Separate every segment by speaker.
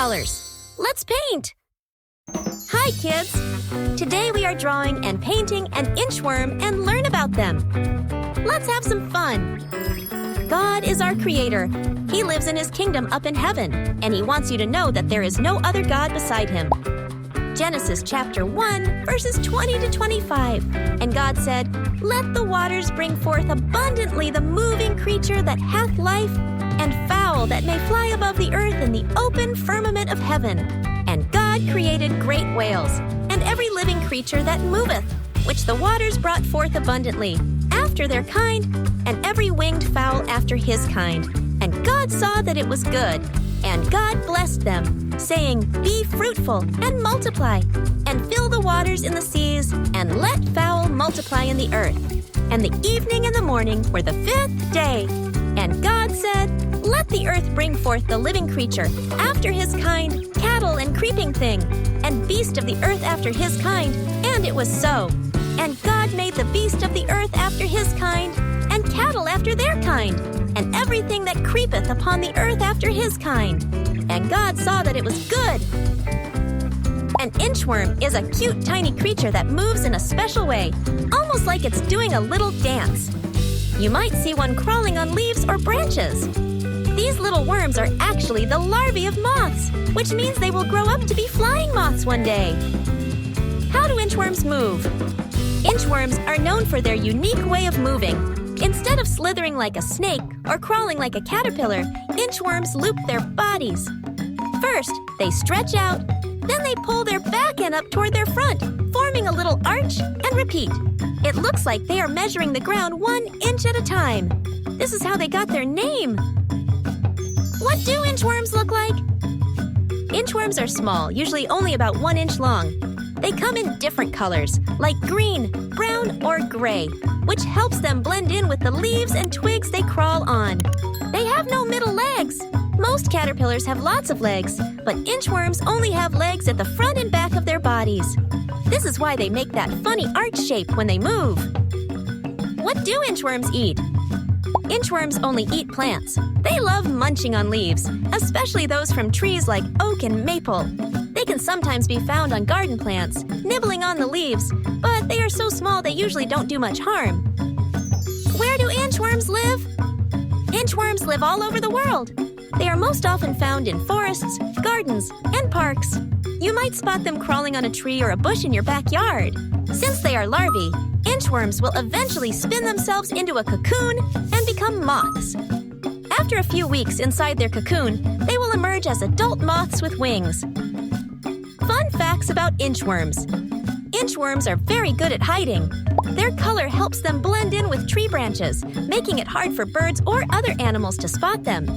Speaker 1: colors. Let's paint! Hi, kids! Today we are drawing and painting an inchworm and learn about them. Let's have some fun! God is our creator. He lives in his kingdom up in heaven, and he wants you to know that there is no other God beside him. Genesis chapter 1, verses 20 to 25. And God said, "Let the waters bring forth abundantly the moving creature that hath life, and fowl that may fly above the earth in the open firmament of heaven. And God created great whales, and every living creature that moveth, which the waters brought forth abundantly, after their kind, and every winged fowl after his kind. And God saw that it was good. And God blessed them, saying, Be fruitful, and multiply, and fill the waters in the seas, and let fowl multiply in the earth. And the evening and the morning were the 5th day. And God said, Let the earth bring forth the living creature, after his kind, cattle and creeping thing, and beast of the earth after his kind. And it was so. And God made the beast of the earth after his kind, and cattle after their kind, and everything that creepeth upon the earth after his kind. And God saw that it was good. An inchworm is a cute, tiny creature that moves in a special way, almost like it's doing a little dance. You might see one crawling on leaves or branches. These little worms are actually the larvae of moths, which means they will grow up to be flying moths one day. How do inchworms move? Inchworms are known for their unique way of moving. Instead of slithering like a snake or crawling like a caterpillar, inchworms loop their bodies. First, they stretch out, then they pull their back end up toward their front, forming a little arch, and repeat. It looks like they are measuring the ground 1 inch at a time. This is how they got their name. What do inchworms look like? Inchworms are small, usually only about 1 inch long. They come in different colors, like green, brown, or gray, which helps them blend in with the leaves and twigs they crawl on. They have no middle legs. Most caterpillars have lots of legs, but inchworms only have legs at the front and back of their bodies. This is why they make that funny arch shape when they move. What do inchworms eat? Inchworms only eat plants. They love munching on leaves, especially those from trees like oak and maple. They can sometimes be found on garden plants, nibbling on the leaves, but they are so small they usually don't do much harm. Where do inchworms live? Inchworms live all over the world. They are most often found in forests, gardens, and parks. You might spot them crawling on a tree or a bush in your backyard. Since they are larvae, inchworms will eventually spin themselves into a cocoon and become moths. After a few weeks inside their cocoon, they will emerge as adult moths with wings. Fun facts about inchworms. Inchworms are very good at hiding. Their color helps them blend in with tree branches, making it hard for birds or other animals to spot them.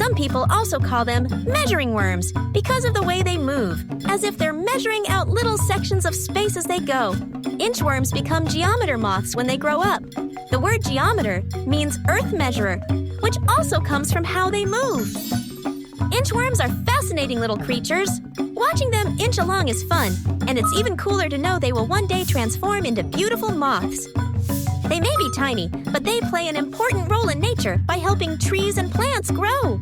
Speaker 1: Some people also call them measuring worms because of the way they move, as if they're measuring out little sections of space as they go. Inchworms become geometer moths when they grow up. The word geometer means earth measurer, which also comes from how they move. Inchworms are fascinating little creatures. Watching them inch along is fun, and it's even cooler to know they will one day transform into beautiful moths. They may be tiny, but they play an important role in nature by helping trees and plants grow.